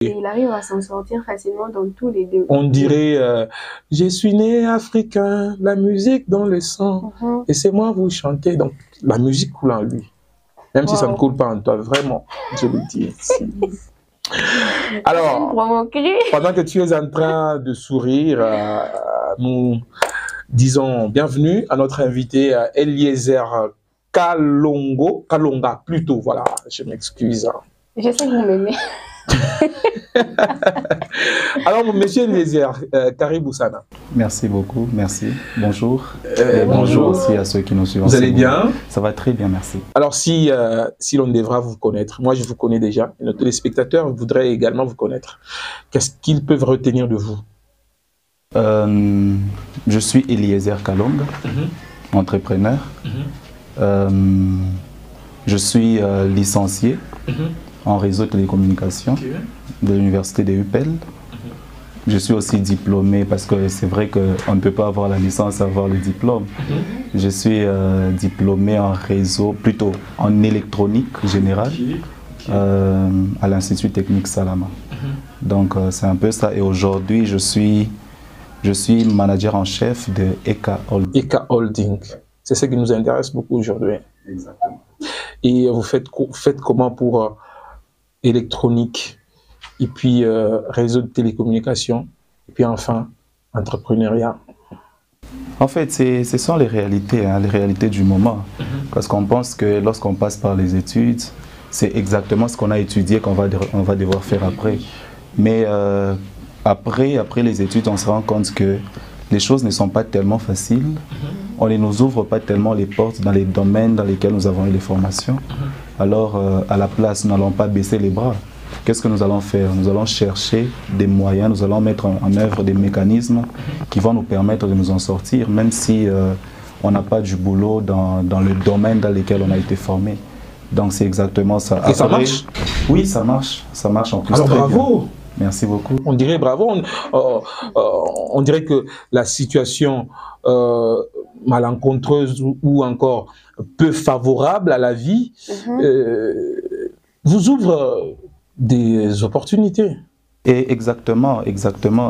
Et il arrive à s'en sortir facilement dans tous les deux. On dirait je suis né africain, la musique dans le sang, et c'est moi vous chantez. Donc la musique coule en lui, même si ça ne coule pas en toi, vraiment, je le dis. Alors, pendant que tu es en train de sourire, nous disons bienvenue à notre invité Eliezer Kalonga plutôt, voilà, je m'excuse. Je sais que vous m'aimez. Alors, monsieur Eliezer, Karibou Sana. Merci beaucoup, merci. Bonjour. Bonjour aussi à ceux qui nous suivent. Vous allez bien? Ça va très bien, merci. Alors, si l'on devra vous connaître, moi je vous connais déjà, et nos téléspectateurs voudraient également vous connaître, qu'est-ce qu'ils peuvent retenir de vous? Je suis Eliezer Kalonga, entrepreneur. Je suis licencié en réseau de télécommunications de l'université de UPEL. Je suis aussi diplômé parce que c'est vrai qu'on ne peut pas avoir la licence sans avoir le diplôme. Je suis diplômé en réseau, plutôt en électronique générale à l'Institut technique Salama. Donc c'est un peu ça. Et aujourd'hui, je suis manager en chef de ECA Holding. ECA Holding, c'est ce qui nous intéresse beaucoup aujourd'hui. Exactement. Et vous faites comment pour électronique, et puis réseau de télécommunications, et puis enfin entrepreneuriat? En fait, ce sont les réalités, les réalités du moment. Parce qu'on pense que lorsqu'on passe par les études, c'est exactement ce qu'on a étudié qu'on va devoir faire après. Mais après les études, on se rend compte que les choses ne sont pas tellement faciles. On ne nous ouvre pas tellement les portes dans les domaines dans lesquels nous avons eu les formations. Alors, à la place, nous n'allons pas baisser les bras. Qu'est-ce que nous allons faire? Nous allons chercher des moyens, nous allons mettre en œuvre des mécanismes qui vont nous permettre de nous en sortir, même si on n'a pas du boulot dans le domaine dans lequel on a été formé. Donc, c'est exactement ça. Et ça marche? Oui, ça marche. Ça marche en plus. Alors, très bravo! Bien. Merci beaucoup. On dirait bravo. On dirait que la situation malencontreuse ou encore peu favorable à la vie vous ouvre des opportunités. Et exactement.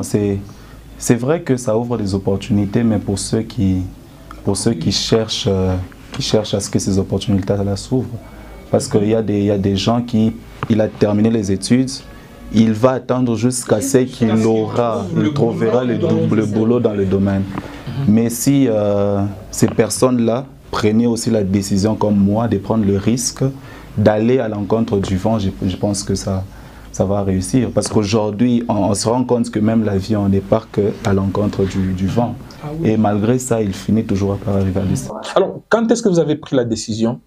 C'est vrai que ça ouvre des opportunités, mais pour ceux qui cherchent à ce que ces opportunités-là s'ouvrent. Parce qu'il y a des gens il a terminé les études, il va attendre jusqu'à ce qu'il trouvera le double boulot dans le domaine. Mais si ces personnes-là prenaient aussi la décision comme moi de prendre le risque d'aller à l'encontre du vent, je pense que ça va réussir. Parce qu'aujourd'hui, on se rend compte que même la vie, on n'est pas qu'à l'encontre du vent. Ah oui. Et malgré ça, il finit toujours par arriver à l'histoire. Alors, quand est-ce que vous avez pris la décision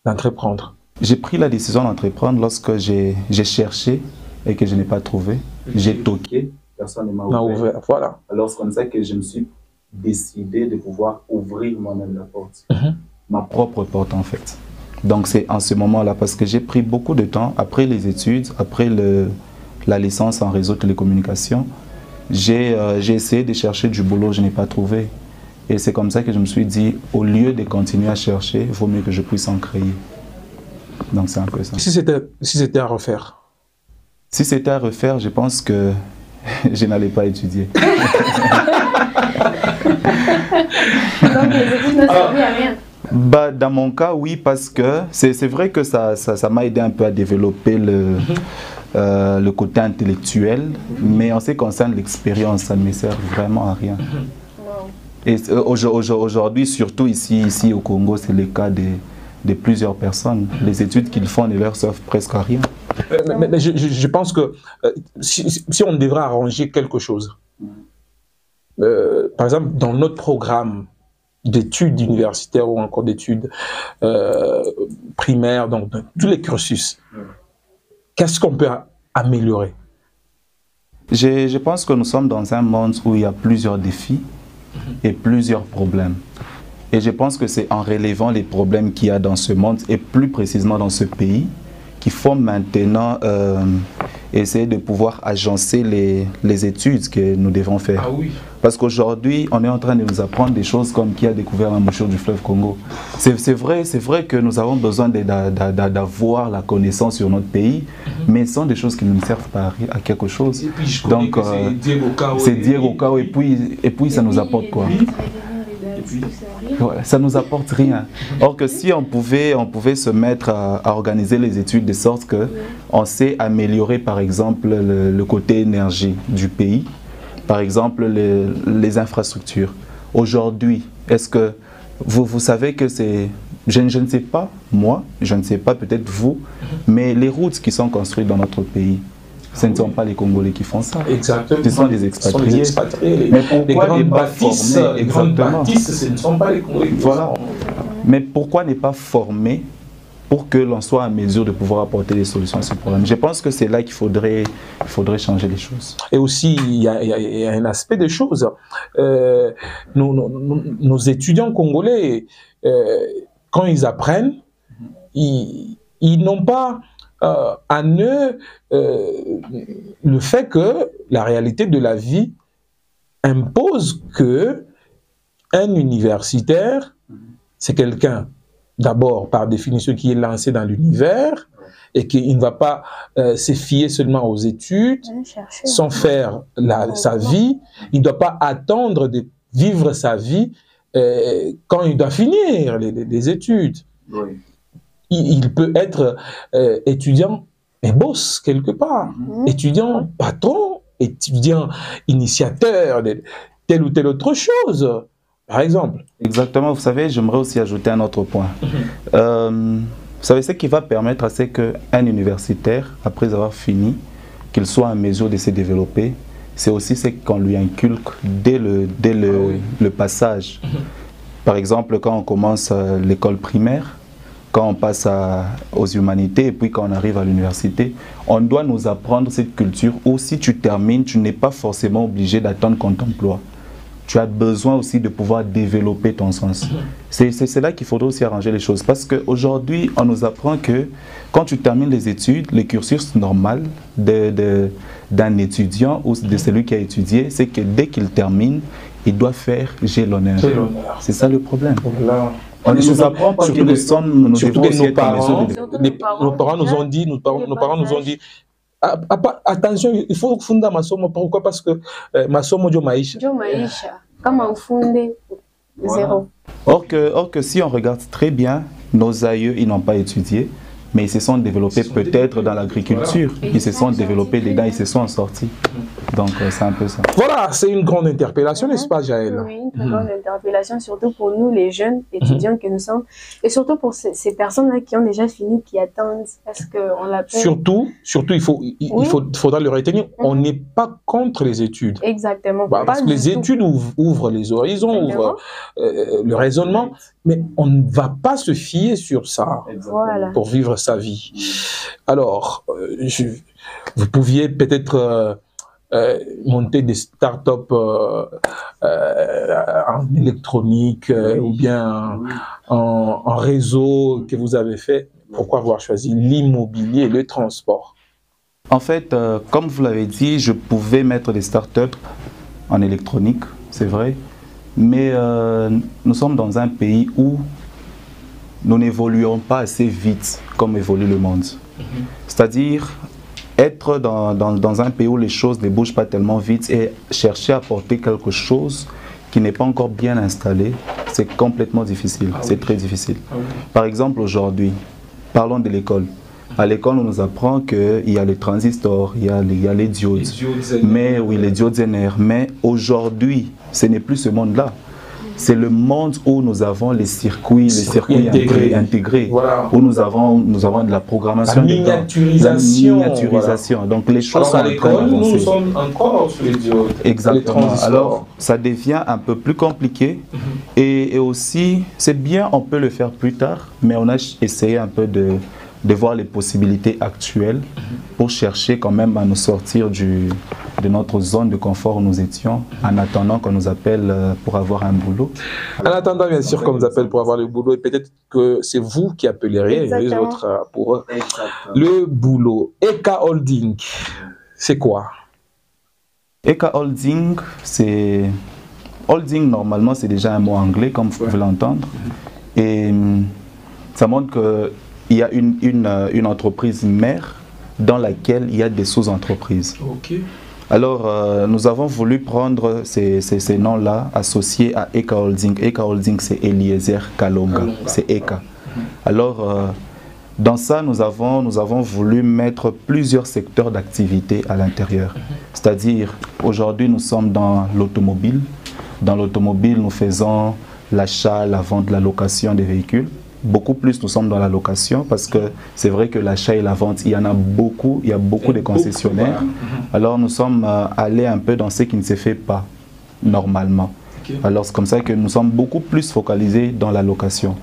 d'entreprendre? J'ai pris la décision d'entreprendre lorsque j'ai cherché et que je n'ai pas trouvé. J'ai toqué, personne ne m'a ouvert. Voilà. Alors c'est comme ça que je me suis décidé de pouvoir ouvrir moi-même la porte. Ma propre porte en fait. Donc c'est en ce moment-là, parce que j'ai pris beaucoup de temps, après les études, après la licence en réseau de télécommunications, j'ai essayé de chercher du boulot, je n'ai pas trouvé. Et c'est comme ça que je me suis dit, au lieu de continuer à chercher, il vaut mieux que je puisse en créer. Donc c'est un peu ça. Si c'était à refaire? Si c'était à refaire, je pense que je n'allais pas étudier. Donc les études ne servent à rien? Bah, dans mon cas, oui, parce que c'est vrai que ça m'a aidé un peu à développer le côté intellectuel, mais en ce qui concerne l'expérience, ça ne me sert vraiment à rien. Et aujourd'hui, surtout ici au Congo, c'est le cas de plusieurs personnes. Les études qu'ils font ne leur servent presque à rien. Mais je pense que si on devrait arranger quelque chose, par exemple, dans notre programme d'études universitaires ou encore d'études primaires, donc dans tous les cursus, qu'est-ce qu'on peut améliorer? Je pense que nous sommes dans un monde où il y a plusieurs défis et plusieurs problèmes. Et je pense que c'est en relevant les problèmes qu'il y a dans ce monde, et plus précisément dans ce pays, qu'il faut maintenant essayer de pouvoir agencer les études que nous devons faire. Ah oui. Parce qu'aujourd'hui, on est en train de nous apprendre des choses comme qui a découvert l'embouchure du fleuve Congo. C'est vrai que nous avons besoin d'avoir la connaissance sur notre pays, mais ce sont des choses qui ne nous servent pas à quelque chose. Et puis je donc, c'est Diego Cao et puis ça nous apporte quoi? Voilà, ça nous apporte rien. Or que si on pouvait se mettre à organiser les études de sorte que on sait améliorer par exemple le côté énergie du pays, par exemple les infrastructures. Aujourd'hui, est-ce que vous savez que c'est... Je ne sais pas, moi, je ne sais pas peut-être vous, mais les routes qui sont construites dans notre pays, ce ne sont pas les Congolais qui font ça. Exactement. Ce sont des expatriés. Mais pourquoi les grandes bâtisses, ce ne sont pas les Congolais qui font ça. Mais pourquoi ne pas former pour que l'on soit en mesure de pouvoir apporter des solutions à ce problème? Je pense que c'est là qu'il faudrait changer les choses. Et aussi, il y a un aspect des choses. Nos étudiants congolais, quand ils apprennent, ils n'ont pas en eux le fait que la réalité de la vie impose que un universitaire, c'est quelqu'un, d'abord, par définition, qui est lancé dans l'univers et qui ne va pas se fier seulement aux études, sans faire sa vie. Il ne doit pas attendre de vivre sa vie quand il doit finir les études. Oui. Il peut être étudiant et boss quelque part, étudiant patron, étudiant initiateur de telle ou telle autre chose, par exemple. Exactement, vous savez, j'aimerais aussi ajouter un autre point. Vous savez, ce qui va permettre à ce qu'un universitaire, après avoir fini, qu'il soit en mesure de se développer, c'est aussi ce qu'on lui inculque dès le passage. Par exemple, quand on commence l'école primaire, quand on passe aux humanités et puis quand on arrive à l'université, on doit nous apprendre cette culture où si tu termines, tu n'es pas forcément obligé d'attendre qu'on t'emploie. Tu as besoin aussi de pouvoir développer ton sens. C'est là qu'il faudrait aussi arranger les choses. Parce qu'aujourd'hui, on nous apprend que quand tu termines les études, le cursus normal d'un étudiant ou de celui qui a étudié, c'est que dès qu'il termine, il doit faire j'ai l'honneur. C'est ça le problème. On nous apprend pas que nous sommes... Surtout que nos parents nous ont dit, attention, il faut fonder masomo. Pourquoi? Parce que masomo jo maisha. Comme un fondé, zéro. Or que si on regarde très bien, nos aïeux, ils n'ont pas étudié, mais ils se sont développés peut-être dans l'agriculture. Ils se sont développés dedans, ils se sont sortis. Donc c'est un peu ça. Voilà, c'est une grande interpellation, n'est-ce pas, Jaël? Oui, une très grande interpellation, surtout pour nous, les jeunes étudiants que nous sommes, et surtout pour ces personnes-là qui ont déjà fini, qui attendent à ce qu'on l'appelle. Surtout, faudra le retenir, on n'est pas contre les études. Exactement. Bah, parce que les études ouvrent les horizons, ouvrent le raisonnement, mais on ne va pas se fier sur ça pour vivre sa vie. Alors, vous pouviez peut-être monter des startups en électronique ou bien en réseau que vous avez fait. Pourquoi avoir choisi l'immobilier et le transport? En fait, comme vous l'avez dit, je pouvais mettre des startups en électronique, c'est vrai, mais nous sommes dans un pays où nous n'évoluons pas assez vite comme évolue le monde. C'est-à-dire être dans un pays où les choses ne bougent pas tellement vite et chercher à apporter quelque chose qui n'est pas encore bien installé, c'est complètement difficile, c'est très difficile. Par exemple, aujourd'hui, parlons de l'école. À l'école, on nous apprend qu'il y a les transistors, il y a les diodes. Mais oui, les diodes NR. Mais aujourd'hui, ce n'est plus ce monde-là. C'est le monde où nous avons les circuits intégrés, voilà. Où nous avons de la programmation, la miniaturisation. Voilà. Donc les choses sont à l'école, nous sommes encore sur les diodes. Exactement. Alors ça devient un peu plus compliqué et aussi c'est bien, on peut le faire plus tard, mais on a essayé un peu de voir les possibilités actuelles pour chercher quand même à nous sortir notre zone de confort où nous étions, en attendant qu'on nous appelle pour avoir un boulot. En attendant, bien sûr, qu'on nous appelle pour avoir le boulot, et peut-être que c'est vous qui appelleriez les autres pour eux. Le boulot. Eka Holding, c'est quoi? Eka Holding, c'est... Holding, normalement, c'est déjà un mot anglais, comme vous pouvez l'entendre. Et ça montre qu'il y a une entreprise mère dans laquelle il y a des sous-entreprises. Okay. Alors, nous avons voulu prendre ces noms-là associés à Eka Holding. Eka Holding, c'est Eliezer Kalonga, c'est Eka. Alors, dans ça, nous avons voulu mettre plusieurs secteurs d'activité à l'intérieur. C'est-à-dire, aujourd'hui, nous sommes dans l'automobile. Dans l'automobile, nous faisons l'achat, la vente, la location des véhicules. Beaucoup plus, nous sommes dans la location parce que c'est vrai que l'achat et la vente, il y en a beaucoup, il y a beaucoup de concessionnaires. Alors nous sommes allés un peu dans ce qui ne se fait pas normalement. Alors c'est comme ça que nous sommes beaucoup plus focalisés dans la location.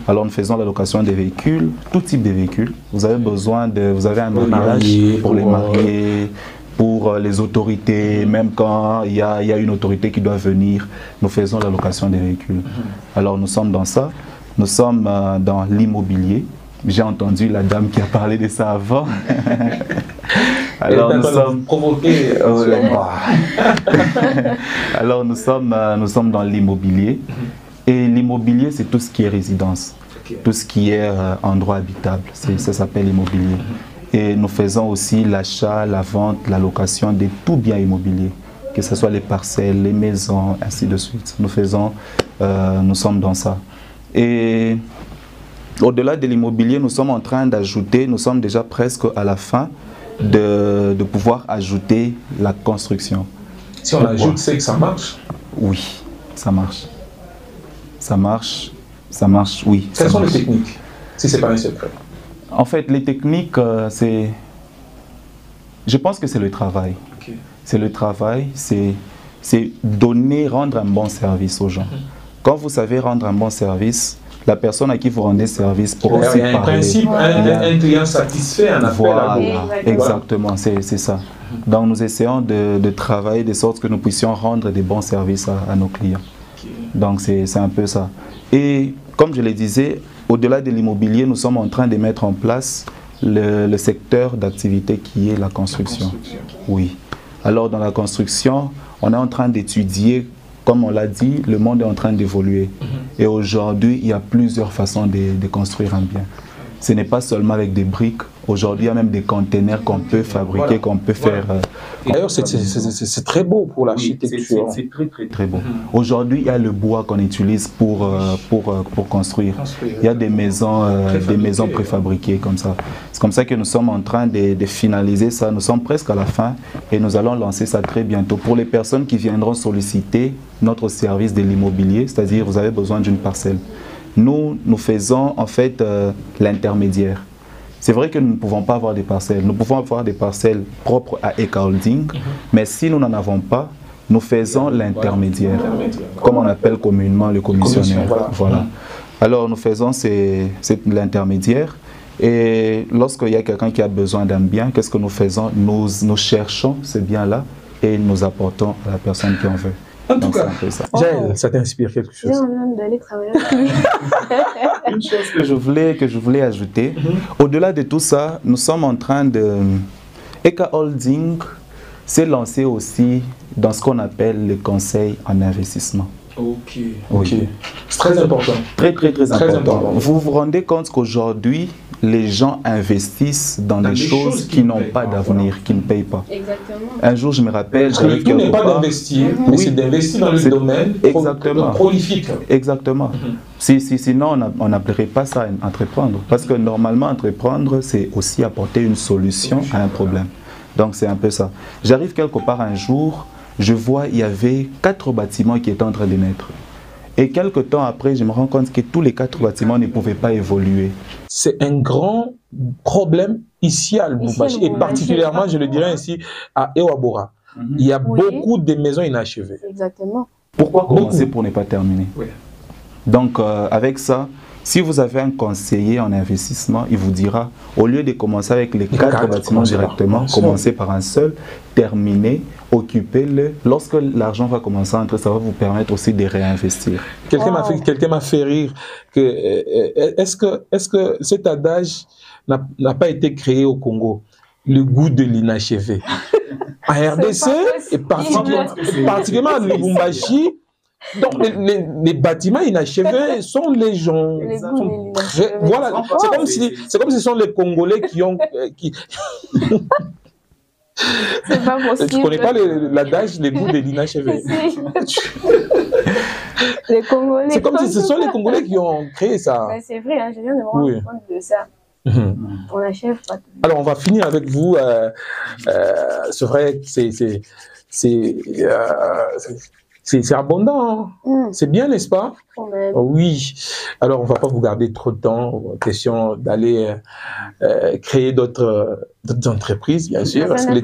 Alors nous faisons la location des véhicules, tout type de véhicules. Vous avez besoin de, vous avez un mariage pour les mariés, pour les autorités, même quand il y a une autorité qui doit venir, nous faisons la location des véhicules. Alors nous sommes dans ça. Nous sommes dans l'immobilier. J'ai entendu la dame qui a parlé de ça avant. Alors nous sommes provoqués. Alors nous sommes dans l'immobilier. Et l'immobilier, c'est tout ce qui est résidence, tout ce qui est endroit habitable. Ça s'appelle immobilier. Et nous faisons aussi l'achat, la vente, la location de tout bien immobilier, que ce soit les parcelles, les maisons, ainsi de suite. Nous sommes dans ça. Et au-delà de l'immobilier, nous sommes en train d'ajouter, nous sommes déjà presque à la fin de pouvoir ajouter la construction. Si on ajoute, c'est que ça marche? Oui, ça marche. Ça marche, oui. Quelles sont les techniques, si ce n'est pas un secret? En fait, les techniques, c'est... Je pense que c'est le travail. Okay. C'est le travail, c'est donner, rendre un bon service aux gens. Quand vous savez rendre un bon service, la personne à qui vous rendez service pour aussi parler. Il y a un principe, un client satisfait, un appel à vous. Exactement, c'est ça. Donc nous essayons de travailler de sorte que nous puissions rendre des bons services à nos clients. Donc c'est un peu ça. Et comme je le disais, au-delà de l'immobilier, nous sommes en train de mettre en place le secteur d'activité qui est la construction. Oui. Alors dans la construction, on est en train d'étudier. Comme on l'a dit, le monde est en train d'évoluer. Et aujourd'hui, il y a plusieurs façons de construire un bien. Ce n'est pas seulement avec des briques. Aujourd'hui, il y a même des containers qu'on peut fabriquer, qu'on peut faire. D'ailleurs, c'est très beau pour l'architecture. C'est très beau. Aujourd'hui, il y a le bois qu'on utilise pour construire. Il y a des maisons préfabriquées comme ça. C'est comme ça que nous sommes en train de finaliser ça. Nous sommes presque à la fin et nous allons lancer ça très bientôt. Pour les personnes qui viendront solliciter notre service de l'immobilier, c'est-à-dire vous avez besoin d'une parcelle. Nous faisons en fait l'intermédiaire. C'est vrai que nous ne pouvons pas avoir des parcelles. Nous pouvons avoir des parcelles propres à Eka Holding, mais si nous n'en avons pas, nous faisons l'intermédiaire, comme on appelle communément le commissionnaire. Voilà. Alors nous faisons l'intermédiaire et lorsqu'il y a quelqu'un qui a besoin d'un bien, qu'est-ce que nous faisons? Nous cherchons ce bien-là et nous apportons à la personne qui en veut. En tout cas, Jaël, ça t'inspire quelque chose? J'ai envie d'aller travailler avec lui. Une chose que je voulais ajouter, au-delà de tout ça, nous sommes en train de... Eka Holding s'est lancé aussi dans ce qu'on appelle le conseil en investissement. Ok. Oui. C'est très important. Très important. Vous vous rendez compte qu'aujourd'hui, les gens investissent dans des choses qui n'ont pas d'avenir, qui ne payent pas. Exactement. Un jour, je me rappelle... Le tout n'est pas d'investir, mais c'est d'investir dans le domaine prolifique. Exactement. Sinon, on n'appellerait pas ça entreprendre. Parce que normalement, entreprendre, c'est aussi apporter une solution à un problème. Donc, c'est un peu ça. J'arrive quelque part un jour, je vois il y avait 4 bâtiments qui étaient en train de naître. Et quelques temps après, je me rends compte que tous les 4 bâtiments ne pouvaient pas évoluer. C'est un grand problème ici à Lubumbashi, et particulièrement, je le dirais ici, à Ewabora. Il y a beaucoup de maisons inachevées. Exactement. Pourquoi commencer pour ne pas terminer? Donc, avec ça, Si vous avez un conseiller en investissement, il vous dira, au lieu de commencer avec les 4 bâtiments directement, commencez par un seul, terminez, occupez-le. Lorsque l'argent va commencer à entrer, ça va vous permettre aussi de réinvestir. Quelqu'un m'a fait rire. Est-ce que cet adage n'a pas été créé au Congo? Le goût de l'inachevé. En RDC, et particulièrement à Lubumbashi, donc les bâtiments inachevés sont les gens. Voilà, c'est comme si ce sont les Congolais qui ont. C'est pas possible. Tu connais pas l'adage, les goûts de l'inachevé? Les Congolais. C'est comme si ce sont les Congolais qui ont créé ça. Ben, c'est vrai, hein, je viens de me rendre compte de ça. On n'achève pas tout. Alors, on va finir avec vous. C'est vrai que c'est abondant. Hein. C'est bien, n'est-ce pas? Oui. Alors, on ne va pas vous garder trop de temps. Question d'aller créer d'autres entreprises, bien sûr. Parce que le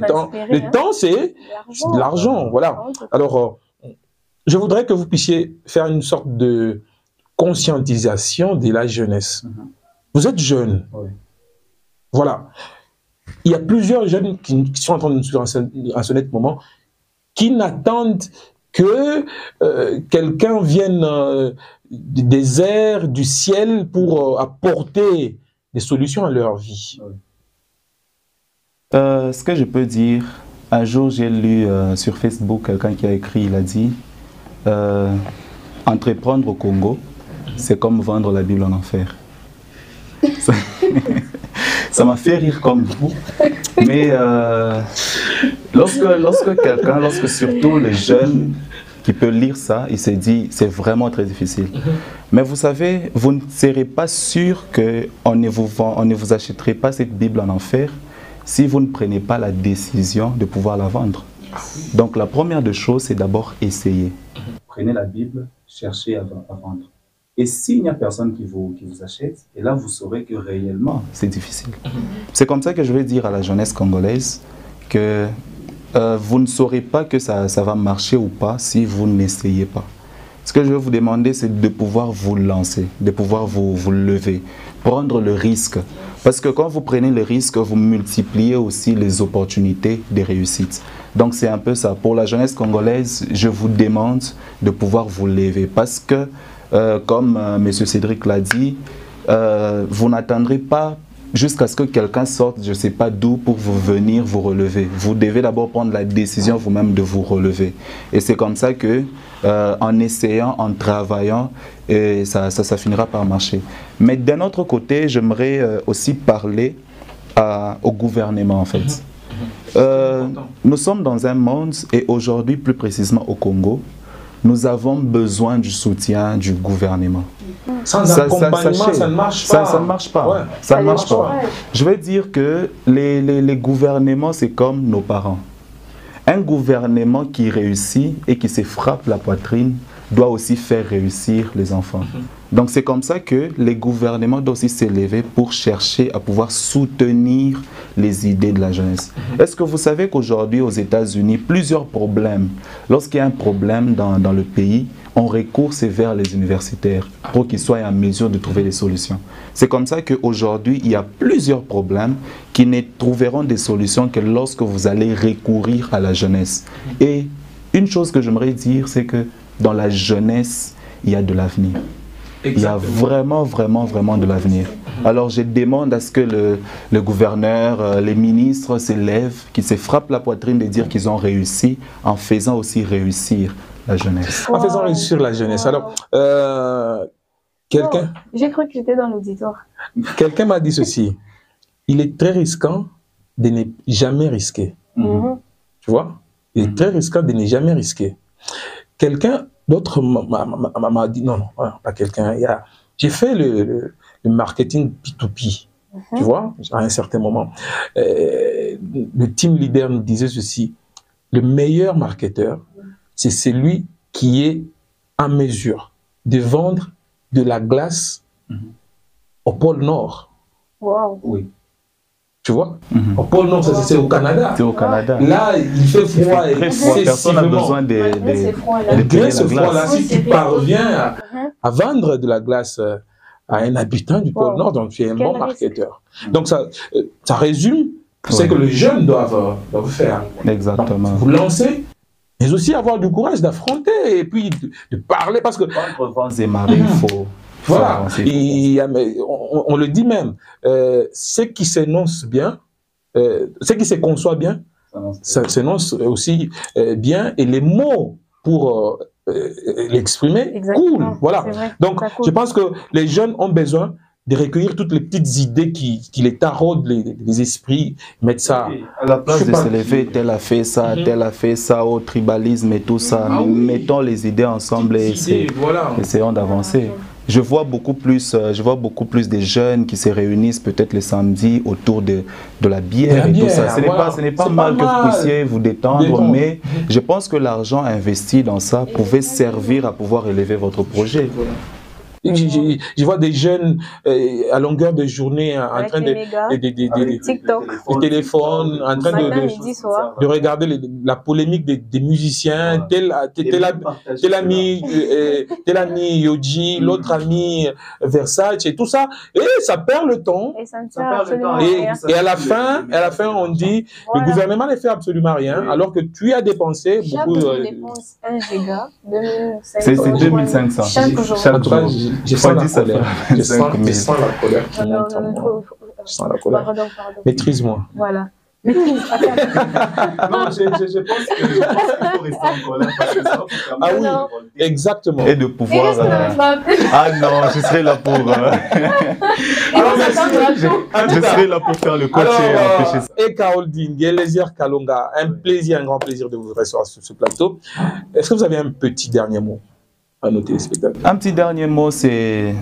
temps, c'est de l'argent. Voilà. Alors, je voudrais que vous puissiez faire une sorte de conscientisation de la jeunesse. Vous êtes jeune. Oui. Voilà. Il y a plusieurs jeunes qui sont en train de nous suivre en ce net moment, qui n'attendent que quelqu'un vienne des airs, du ciel, pour apporter des solutions à leur vie. Oui. Ce que je peux dire, un jour j'ai lu sur Facebook quelqu'un qui a écrit, il a dit entreprendre au Congo, c'est comme vendre la Bible en enfer. Ça m'a fait rire comme vous, mais lorsque surtout les jeunes qui peuvent lire ça, il s'est dit c'est vraiment très difficile. Mais vous savez, vous ne serez pas sûr qu'on ne vous achèterait pas cette Bible en enfer si vous ne prenez pas la décision de pouvoir la vendre. Donc la première des choses, c'est d'abord essayer. Prenez la Bible, cherchez à vendre. Et s'il n'y a personne qui vous achète, et là vous saurez que réellement c'est difficile. C'est comme ça que je vais dire à la jeunesse congolaise que vous ne saurez pas que ça va marcher ou pas si vous n'essayez pas. Ce que je vais vous demander, c'est de pouvoir vous lancer, de pouvoir vous lever, prendre le risque. Parce que quand vous prenez le risque, vous multipliez aussi les opportunités de réussite. Donc c'est un peu ça. Pour la jeunesse congolaise, je vous demande de pouvoir vous lever. Parce que, comme M. Cédric l'a dit, vous n'attendrez pas jusqu'à ce que quelqu'un sorte, je ne sais pas d'où, pour vous venir vous relever. Vous devez d'abord prendre la décision vous-même de vous relever. Et c'est comme ça que, en essayant, en travaillant, ça finira par marcher. Mais d'un autre côté, j'aimerais aussi parler au gouvernement, en fait. Nous sommes dans un monde, et aujourd'hui, plus précisément au Congo, nous avons besoin du soutien du gouvernement. Sans accompagnement, ça ne marche pas. Ça ne marche pas. Ouais. Ça ne marche pas. Je vais dire que les gouvernements, c'est comme nos parents. Un gouvernement qui réussit et qui se frappe la poitrine doit aussi faire réussir les enfants. Donc c'est comme ça que les gouvernements doivent aussi s'élever pour chercher à pouvoir soutenir les idées de la jeunesse. Est-ce que vous savez qu'aujourd'hui aux États-Unis, plusieurs problèmes, lorsqu'il y a un problème dans le pays, on recourt vers les universitaires pour qu'ils soient en mesure de trouver des solutions. C'est comme ça qu'aujourd'hui, il y a plusieurs problèmes qui ne trouveront des solutions que lorsque vous allez recourir à la jeunesse. Et une chose que j'aimerais dire, c'est que dans la jeunesse, il y a de l'avenir. Il y a vraiment, vraiment, vraiment de l'avenir. Alors je demande à ce que le gouverneur, les ministres s'élèvent, qu'ils se frappent la poitrine de dire qu'ils ont réussi en faisant aussi réussir la jeunesse. En faisant réussir la jeunesse. Alors, quelqu'un... J'ai cru que j'étais dans l'auditoire. Quelqu'un m'a dit ceci. Il est très risquant de ne jamais risquer. Tu vois? Il est très risquant de ne jamais risquer. Quelqu'un d'autre m'a dit, non, pas quelqu'un. J'ai fait le marketing P2P, tu vois, à un certain moment. Le team leader nous disait ceci. Le meilleur marketeur, c'est celui qui est en mesure de vendre de la glace au pôle Nord. Wow. Oui. Tu vois, au pôle Nord, c'est au Canada. C'est au Canada. Là, il fait froid. Personne n'a besoin de ce froid-là. Si tu parviens à vendre de la glace à un habitant du pôle Nord, donc tu es un bon marketeur. Donc ça résume ce que les jeunes doivent faire. Exactement. Donc, vous lancez, mais aussi avoir du courage d'affronter et puis de parler, parce que... Entre vents et marées, il faut... Voilà, on le dit même, ce qui s'énonce bien, ce qui se conçoit bien, ça s'énonce aussi bien, et les mots pour l'exprimer cool. Voilà. Donc, je pense que les jeunes ont besoin de recueillir toutes les petites idées qui les taraudent les esprits, mettre ça... À la place de se lever, tel a fait ça, au tribalisme et tout ça, mettons les idées ensemble et essayons d'avancer. Je vois beaucoup plus de jeunes qui se réunissent peut-être le samedi autour de la bière et tout ça. Ce n'est pas mal que vous puissiez vous détendre, mais je pense que l'argent investi dans ça pouvait servir à pouvoir élever votre projet. Je vois des jeunes à longueur de journée en train de téléphone, en train de regarder la polémique des musiciens, tel ami Yoji, l'autre ami Versace et tout ça, et ça perd le temps. Et à la fin, on dit le gouvernement ne fait absolument rien, alors que tu as dépensé beaucoup. C'est 2500 chaque jour. Je sens la colère. Je sens la colère. Je sens la colère. Pardon. Maîtrise-moi. Voilà. Maîtrise. Non, je pense qu'il faut rester en colère parce que ça ah oui, exactement. Et de pouvoir... Ah non, je serai là pour... je serai là pour faire le coach et empêcher ça. Et Caroline, Eliezer Kalonga, un grand plaisir de vous recevoir sur ce plateau. Est-ce que vous avez un petit dernier mot à nos téléspectateurs? Un petit dernier mot, c'est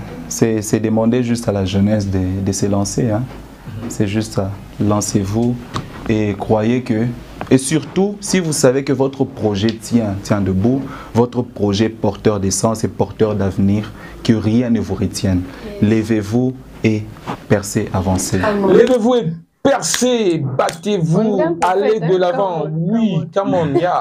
demander juste à la jeunesse de se lancer. Hein. C'est juste ça. Lancez-vous et croyez que... Et surtout, si vous savez que votre projet tient debout, votre projet porteur d'essence et porteur d'avenir, que rien ne vous retienne. Levez-vous et percez, avancez. Levez-vous et percez, battez-vous, allez de l'avant. Oui, come on, yeah.